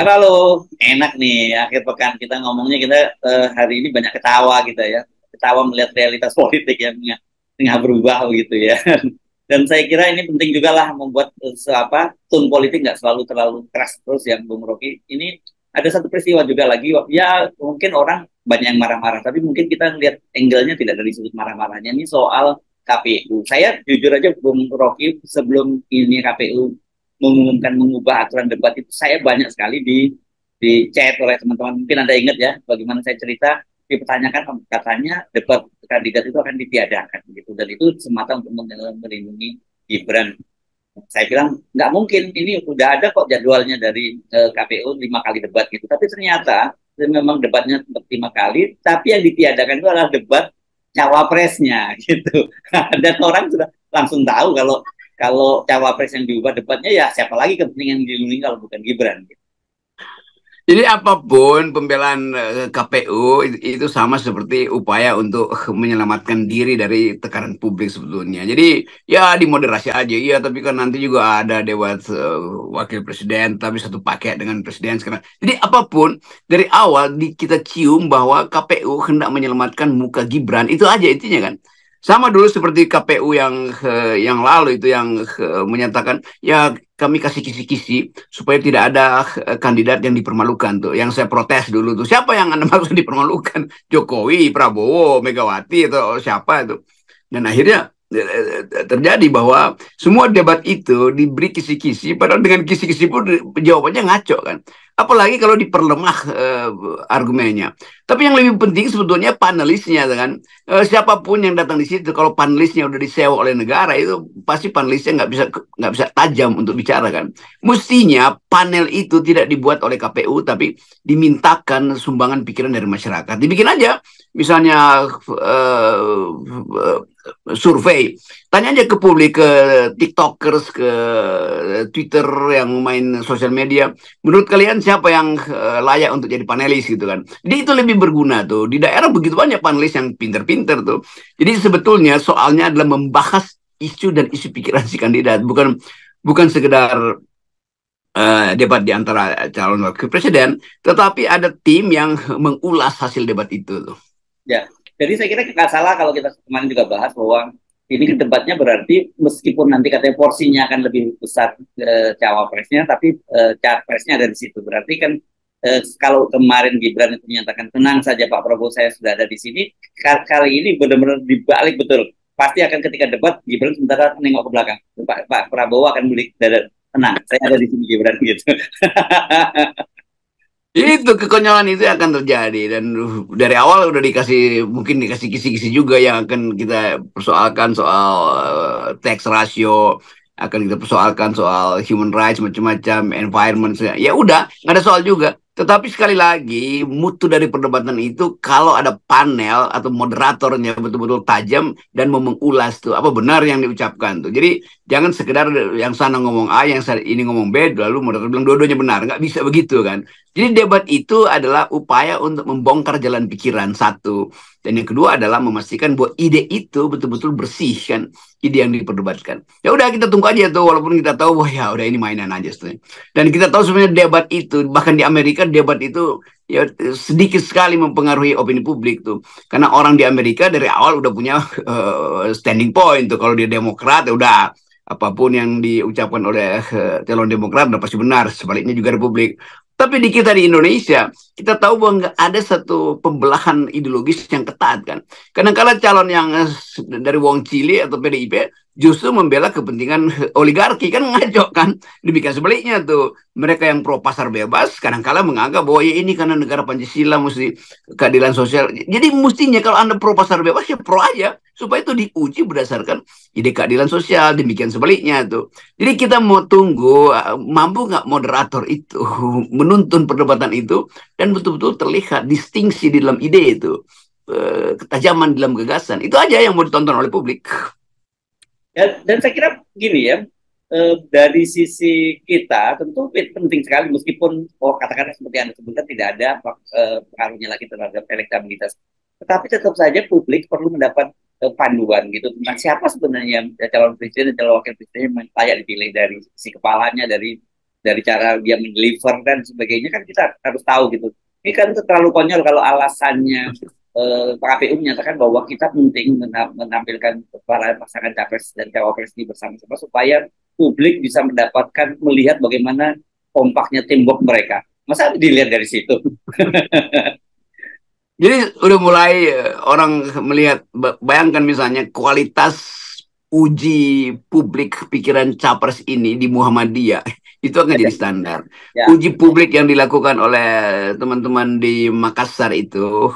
Halo, enak nih akhir pekan kita ngomongnya kita hari ini banyak ketawa kita ya. Ketawa melihat realitas politik yang tengah berubah gitu ya. Dan saya kira ini penting juga lah membuat tone politik nggak selalu terlalu keras terus yang Bung Rocky. Ini ada satu peristiwa juga lagi ya mungkin orang banyak yang marah-marah tapi mungkin kita lihat angle-nya tidak dari sudut marah-marahnya ini soal KPU. Saya jujur aja Bung Rocky sebelum ini KPU mengumumkan mengubah aturan debat itu saya banyak sekali di chat oleh teman-teman. Mungkin Anda ingat ya bagaimana saya cerita dipertanyakan katanya debat kandidat itu akan ditiadakan gitu dan itu semata untuk melindungi Gibran. Saya bilang nggak mungkin, ini udah ada kok jadwalnya dari KPU 5 kali debat gitu. Tapi ternyata memang debatnya 5 kali, tapi yang ditiadakan itu adalah debat cawapresnya gitu. Dan orang sudah langsung tahu kalau kalau cawapres yang diubah debatnya ya siapa lagi kepentingan dilindungi kalau bukan Gibran. Gitu. Jadi apapun pembelaan KPU itu sama seperti upaya untuk menyelamatkan diri dari tekanan publik sebetulnya. Jadi ya dimoderasi aja, iya tapi kan nanti juga ada dewan wakil presiden, tapi satu paket dengan presiden sekarang. Jadi apapun dari awal kita cium bahwa KPU hendak menyelamatkan muka Gibran, itu aja intinya kan. Sama dulu seperti KPU yang lalu itu yang menyatakan ya kami kasih kisi-kisi supaya tidak ada kandidat yang dipermalukan tuh. Yang saya protes dulu tuh. Siapa yang Anda maksud dipermalukan? Jokowi, Prabowo, Megawati atau siapa itu? Dan akhirnya terjadi bahwa semua debat itu diberi kisi-kisi padahal dengan kisi-kisi pun jawabannya ngaco kan. Apalagi kalau diperlemah argumennya. Tapi yang lebih penting sebetulnya panelisnya kan. Siapapun yang datang di situ kalau panelisnya udah disewa oleh negara itu pasti panelisnya nggak bisa tajam untuk bicara kan. Mestinya panel itu tidak dibuat oleh KPU tapi dimintakan sumbangan pikiran dari masyarakat. Dibikin aja misalnya survei, tanya aja ke publik, ke tiktokers, ke Twitter yang main sosial media, menurut kalian siapa yang layak untuk jadi panelis gitu kan. Jadi itu lebih berguna tuh. Di daerah begitu banyak panelis yang pinter-pinter tuh. Jadi sebetulnya soalnya adalah membahas isu dan isu pikiran si kandidat, bukan bukan sekedar debat di antara calon wakil presiden, tetapi ada tim yang mengulas hasil debat itu tuh. Ya, jadi saya kira nggak salah kalau kita kemarin juga bahas bahwa ini debatnya berarti meskipun nanti katanya porsinya akan lebih besar cawapresnya, tapi capresnya ada di situ. Berarti kan kalau kemarin Gibran itu menyatakan tenang saja Pak Prabowo saya sudah ada di sini, kali ini benar-benar dibalik betul. Pasti akan ketika debat Gibran sementara nengok ke belakang. Pak Prabowo akan beli tenang, saya ada di sini Gibran gitu. Itu kekonyolan itu akan terjadi dan dari awal udah mungkin dikasih kisi-kisi juga yang akan kita persoalkan soal tax ratio, akan kita persoalkan soal human rights macam-macam, environment, ya udah nggak ada soal juga. Tetapi sekali lagi mutu dari perdebatan itu kalau ada panel atau moderatornya betul-betul tajam dan mau mengulas tuh apa benar yang diucapkan tuh. Jadi jangan sekedar yang sana ngomong A, yang ini ngomong B, lalu moderator bilang dua-duanya benar, nggak bisa begitu kan. Jadi debat itu adalah upaya untuk membongkar jalan pikiran satu. Dan yang kedua adalah memastikan bahwa ide itu betul-betul bersih kan. Ide yang diperdebatkan. Ya udah kita tunggu aja tuh walaupun kita tahu wah ya udah ini mainan aja sebenarnya. Dan kita tahu sebenarnya debat itu bahkan di Amerika debat itu ya sedikit sekali mempengaruhi opini publik tuh. Karena orang di Amerika dari awal udah punya standing point tuh. Kalau dia Demokrat ya udah apapun yang diucapkan oleh calon Demokrat udah pasti benar. Sebaliknya juga Republik. Tapi di kita di Indonesia, kita tahu bahwa nggak ada satu pembelahan ideologis yang ketat kan. Kadang-kadang calon yang dari Wong Cili atau PDIP justru membela kepentingan oligarki kan ngaco kan. Demikian sebaliknya tuh mereka yang pro pasar bebas kadang-kadang menganggap bahwa ya ini karena negara Pancasila mesti keadilan sosial. Jadi mestinya kalau Anda pro pasar bebas ya pro aja supaya itu diuji berdasarkan ide keadilan sosial. Demikian sebaliknya tuh. Jadi kita mau tunggu mampu nggak moderator itu menuntun perdebatan itu dan betul-betul terlihat distingsi di dalam ide itu, ketajaman dalam gagasan itu aja yang mau ditonton oleh publik. Dan saya kira gini ya, dari sisi kita tentu penting sekali meskipun katakanlah seperti Anda sebutkan tidak ada pengaruhnya lagi terhadap elektabilitas. Tetapi tetap saja publik perlu mendapat panduan gitu tentang siapa sebenarnya calon presiden dan calon wakil presiden yang layak dipilih dari si kepalanya, dari cara dia mendeliver dan sebagainya kan kita harus tahu gitu. Ini kan terlalu konyol kalau alasannya KPU menyatakan bahwa kita penting menampilkan para pasangan capres dan cawapres ini bersama-sama supaya publik bisa mendapatkan melihat bagaimana kompaknya teamwork mereka. Masa dilihat dari situ? Jadi udah mulai orang melihat, bayangkan misalnya kualitas uji publik pikiran capres ini di Muhammadiyah itu akan jadi standar. Ya. Uji publik yang dilakukan oleh teman-teman di Makassar itu,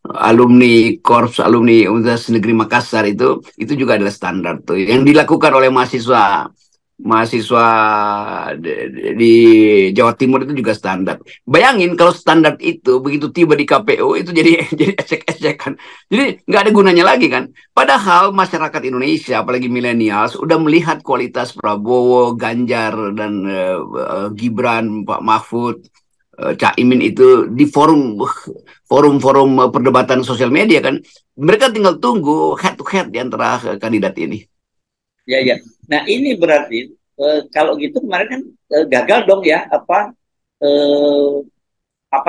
alumni Korps alumni Universitas Negeri Makassar itu juga adalah standar tuh. Yang dilakukan oleh mahasiswa di Jawa Timur itu juga standar. Bayangin kalau standar itu begitu tiba di KPU itu jadi jadi ecek-ecekan. Jadi nggak ada gunanya lagi kan. Padahal masyarakat Indonesia apalagi milenial sudah melihat kualitas Prabowo, Ganjar dan Gibran, Pak Mahfud, Caimin itu di forum-forum perdebatan sosial media kan. Mereka tinggal tunggu head to head di antara kandidat ini. Ya, ya. Nah, ini berarti kalau gitu kemarin kan gagal dong ya apa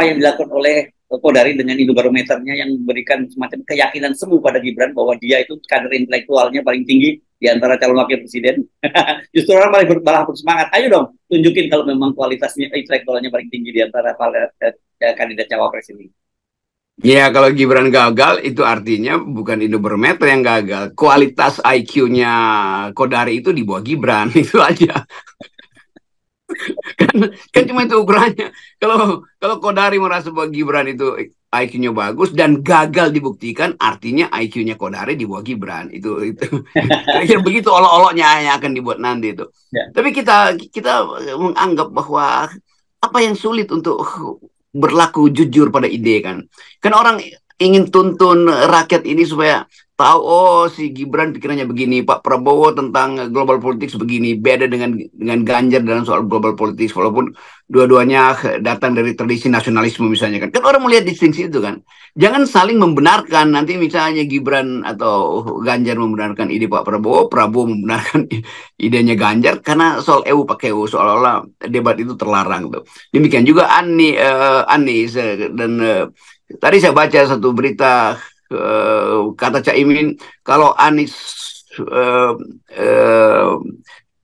yang dilakukan oleh Kodari dengan Indobarometernya yang memberikan semacam keyakinan semu pada Gibran bahwa dia itu kader intelektualnya paling tinggi di antara calon wakil presiden. Justru orang malah bersemangat. Ayo dong, tunjukin kalau memang kualitasnya intelektualnya paling tinggi di antara kandidat cawapres ini. Ya, kalau Gibran gagal, itu artinya bukan Indobarometer yang gagal. Kualitas IQ-nya Kodari itu di bawah Gibran, itu aja. kan cuma itu ukurannya. Kalau Kodari merasa bahwa Gibran itu IQ-nya bagus dan gagal dibuktikan, artinya IQ-nya Kodari di bawah Gibran. Itu kira-kira begitu olok-oloknya yang akan dibuat nanti itu. Ya. Tapi kita menganggap bahwa apa yang sulit untuk berlaku jujur pada ide kan orang ingin tuntun rakyat ini supaya tahu, oh si Gibran pikirannya begini, Pak Prabowo tentang global politics begini, beda dengan Ganjar dalam soal global politics, walaupun dua-duanya datang dari tradisi nasionalisme misalnya kan orang melihat distingsi itu kan. Jangan saling membenarkan, nanti misalnya Gibran atau Ganjar membenarkan ide Pak Prabowo, Prabowo membenarkan idenya Ganjar, karena soal EU pakai EU, seolah-olah debat itu terlarang tuh. Demikian juga Anies dan tadi saya baca satu berita, kata Caimin kalau Anies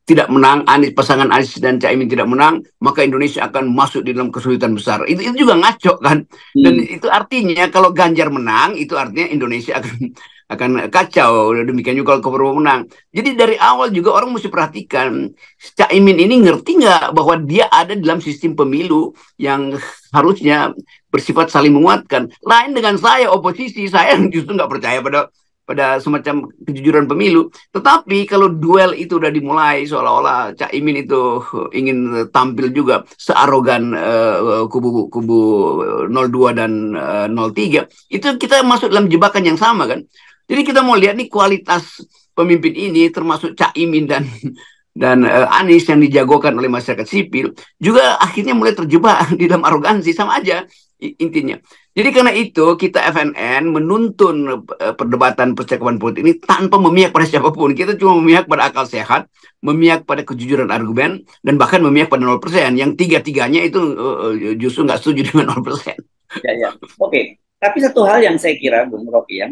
tidak menang, pasangan Anies dan Caimin tidak menang, maka Indonesia akan masuk di dalam kesulitan besar. Itu juga ngaco kan. Dan itu artinya kalau Ganjar menang, itu artinya Indonesia akan kacau. Demikian juga kalau Prabowo menang. Jadi dari awal juga orang mesti perhatikan, Caimin ini ngerti nggak bahwa dia ada dalam sistem pemilu yang harusnya bersifat saling menguatkan. Lain dengan saya, oposisi, saya justru nggak percaya pada semacam kejujuran pemilu. Tetapi kalau duel itu udah dimulai, seolah-olah Caimin itu ingin tampil juga searogan kubu 02 dan 03, itu kita masuk dalam jebakan yang sama kan. Jadi kita mau lihat nih kualitas pemimpin ini, termasuk Caimin dan Anies yang dijagokan oleh masyarakat sipil, juga akhirnya mulai terjebak di dalam arogansi, sama aja intinya. Jadi karena itu kita FNN menuntun perdebatan percakapan politik ini tanpa memihak pada siapapun. Kita cuma memihak pada akal sehat, memihak pada kejujuran argumen, dan bahkan memihak pada 0%. Yang tiga-tiganya itu justru nggak setuju dengan 0%. Ya. Oke. Tapi satu hal yang saya kira, Bung Rocky,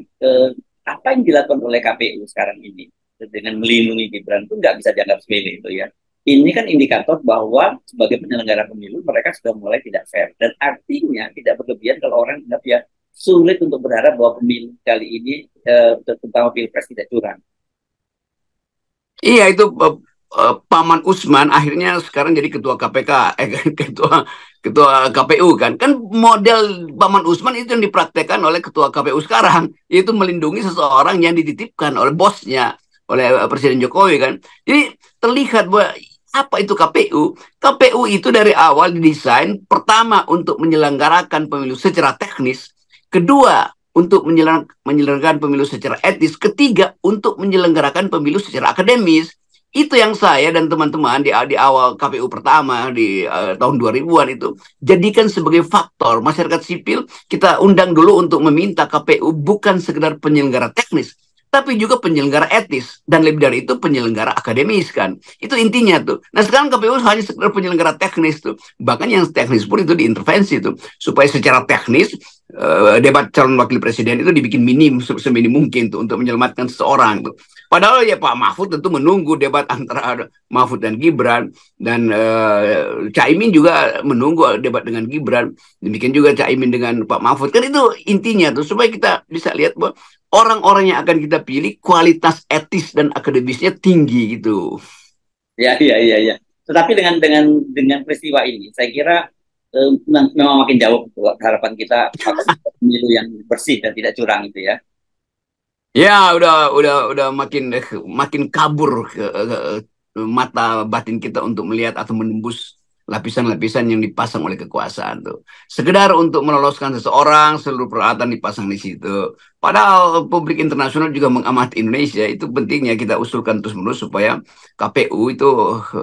apa yang dilakukan oleh KPU sekarang ini dengan melindungi Gibran itu nggak bisa dianggap sepele itu ya. Ini kan indikator bahwa sebagai penyelenggara pemilu mereka sudah mulai tidak fair, dan artinya tidak berlebihan kalau orang anggap ya sulit untuk berharap bahwa pemilu kali ini terutama pilpres tidak curang. Iya, itu Paman Usman akhirnya sekarang jadi ketua KPK, ketua KPU kan model Paman Usman itu yang dipraktekkan oleh ketua KPU sekarang, yaitu melindungi seseorang yang dititipkan oleh bosnya, oleh Presiden Jokowi kan. Jadi terlihat bahwa apa itu KPU? KPU itu dari awal didesain pertama untuk menyelenggarakan pemilu secara teknis, kedua untuk menyelenggarakan pemilu secara etis, ketiga untuk menyelenggarakan pemilu secara akademis. Itu yang saya dan teman-teman di awal KPU pertama di tahun 2000-an itu jadikan sebagai faktor masyarakat sipil. Kita undang dulu untuk meminta KPU bukan sekedar penyelenggara teknis, tapi juga penyelenggara etis, dan lebih dari itu penyelenggara akademis kan. Itu intinya tuh. Nah sekarang KPU hanya sekedar penyelenggara teknis tuh. Bahkan yang teknis pun itu diintervensi tuh, supaya secara teknis debat calon wakil presiden itu dibikin minim seminim mungkin tuh untuk menyelamatkan seseorang tuh. Padahal ya Pak Mahfud tentu menunggu debat antara Mahfud dan Gibran, dan Caimin juga menunggu debat dengan Gibran. Demikian juga Caimin dengan Pak Mahfud. Kan itu intinya tuh, supaya kita bisa lihat bahwa orang-orang yang akan kita pilih kualitas etis dan akademisnya tinggi gitu. Ya, iya, iya, iya. Tetapi dengan peristiwa ini, saya kira memang makin jauh harapan kita akan pemilu yang bersih dan tidak curang itu ya. Ya, udah makin kabur ke mata batin kita untuk melihat atau menembus lapisan-lapisan yang dipasang oleh kekuasaan tuh. Sekedar untuk meloloskan seseorang, seluruh peralatan dipasang di situ. Padahal publik internasional juga mengamati Indonesia. Itu pentingnya kita usulkan terus-menerus supaya KPU itu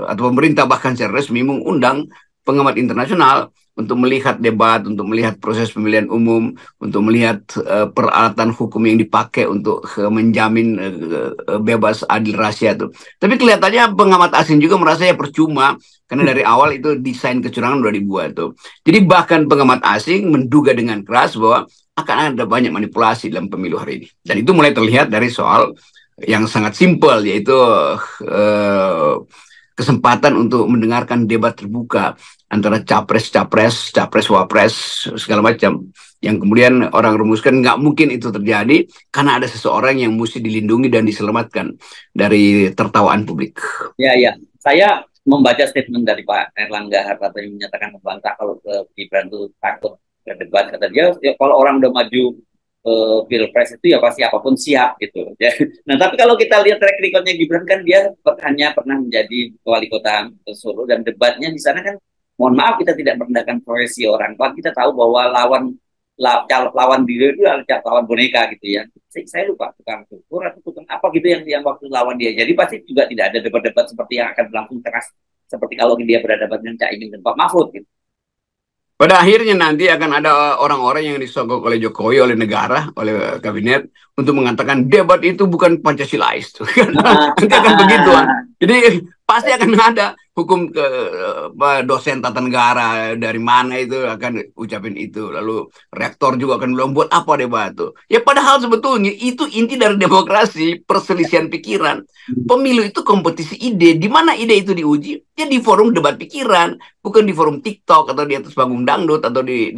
atau pemerintah bahkan secara resmi mengundang pengamat internasional untuk melihat debat, untuk melihat proses pemilihan umum, untuk melihat peralatan hukum yang dipakai untuk menjamin bebas adil rahasia itu. Tapi kelihatannya pengamat asing juga merasa ya percuma, karena dari awal itu desain kecurangan udah dibuat tuh. Jadi bahkan pengamat asing menduga dengan keras bahwa akan ada banyak manipulasi dalam pemilu hari ini. Dan itu mulai terlihat dari soal yang sangat simpel, yaitu kesempatan untuk mendengarkan debat terbuka antara capres-capres, capres-wapres, segala macam. Yang kemudian orang rumuskan nggak mungkin itu terjadi karena ada seseorang yang mesti dilindungi dan diselamatkan dari tertawaan publik. Ya, ya. Saya membaca statement dari Pak Erlangga Hartarto yang menyatakan membantah kalau Gibran itu takut ke debat. Kata dia, ya, kalau orang udah maju pilpres itu ya pasti apapun siap gitu. Ya. Nah tapi kalau kita lihat track recordnya Gibran kan dia hanya pernah menjadi wali kota Solo, dan debatnya di sana kan, mohon maaf kita tidak merendahkan profesi orang. Kita tahu bahwa lawan diri itu adalah lawan boneka gitu ya. Saya lupa tukang cukur atau tukang apa gitu yang waktu lawan dia. Jadi pasti juga tidak ada debat-debat seperti yang akan berlangsung keras seperti kalau dia berhadapan dengan Caimin dan Pak Mahfud gitu. Pada akhirnya nanti akan ada orang-orang yang disogok oleh Jokowi, oleh negara, oleh kabinet untuk mengatakan debat itu bukan Pancasilais. Nanti akan begitu kan. Jadi pasti akan ada hukum ke dosen tata negara dari mana itu akan ucapin itu. Lalu rektor juga akan bilang buat apa debat itu. Ya padahal sebetulnya itu inti dari demokrasi, perselisihan pikiran. Pemilu itu kompetisi ide. Di mana ide itu diuji? Ya di forum debat pikiran, bukan di forum TikTok atau di atas panggung dangdut atau di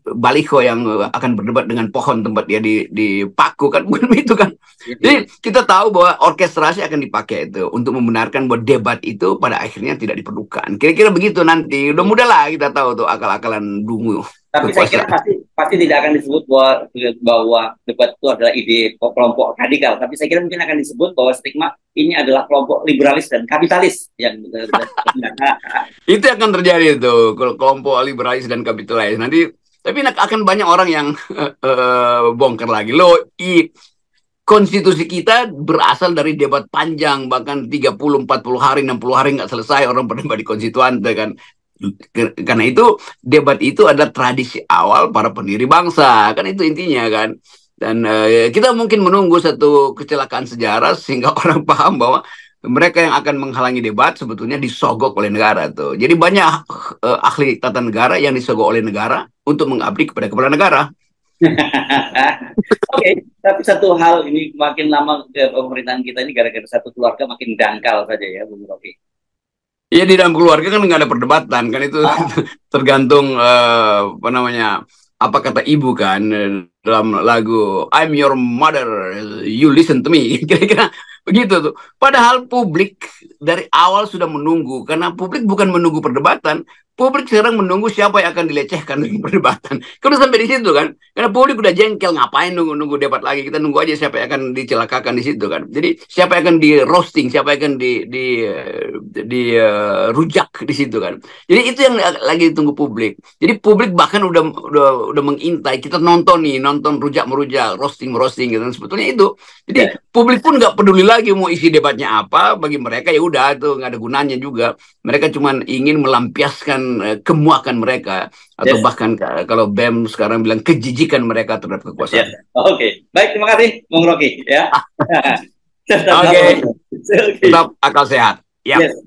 baliho yang akan berdebat dengan pohon tempat dia dipaku kan, bukan itu kan. Jadi kita tahu bahwa orkestrasi akan dipakai itu untuk membenarkan bahwa debat itu pada akhirnya tidak diperlukan. Kira-kira begitu nanti. Udah mudah lah kita tahu tuh akal-akalan dungu. Tapi saya kira pasti tidak akan disebut bahwa debat itu adalah ide kelompok radikal. Tapi saya kira mungkin akan disebut bahwa stigma ini adalah kelompok liberalis dan kapitalis yang itu akan terjadi tuh kelompok liberalis dan kapitalis nanti. Tapi akan banyak orang yang bongkar lagi loh. Konstitusi kita berasal dari debat panjang, bahkan 30, 40 hari, 60 hari nggak selesai orang berdebat di konstituante kan. Karena itu debat itu adalah tradisi awal para pendiri bangsa, kan itu intinya kan. Dan kita mungkin menunggu satu kecelakaan sejarah sehingga orang paham bahwa mereka yang akan menghalangi debat sebetulnya disogok oleh negara tuh. Jadi banyak ahli tata negara yang disogok oleh negara untuk mengabdi kepada kepala negara. Oke, tapi satu hal ini makin lama pemerintahan kita ini gara-gara satu keluarga makin dangkal saja ya, Bung Rocky. Iya, di dalam keluarga kan nggak ada perdebatan kan, itu tergantung apa namanya, apa kata ibu kan dalam lagu I'm Your Mother, You Listen to Me, kira-kira begitu tuh. Padahal publik dari awal sudah menunggu, karena publik bukan menunggu perdebatan. Publik sekarang menunggu siapa yang akan dilecehkan dengan perdebatan. Kalau sampai di situ kan, karena publik udah jengkel, ngapain nunggu debat lagi? Kita nunggu aja siapa yang akan dicelakakan di situ kan. Jadi siapa yang akan di roasting, siapa yang akan di rujak di situ kan. Jadi itu yang lagi ditunggu publik. Jadi publik bahkan udah mengintai. Kita nonton nonton rujak-merujak, roasting-roasting gitu. Dan sebetulnya itu. Jadi Ya. publik pun nggak peduli lagi mau isi debatnya apa. Bagi mereka ya udah itu nggak ada gunanya juga. Mereka cuma ingin melampiaskan kemuakan mereka atau Yes. bahkan kalau BEM sekarang bilang kejijikan mereka terhadap Ya. kekuasaan. Oke. Baik, terima kasih, Bung Rocky. Ya. Oke, Oke. tetap akal sehat. Ya. Yes.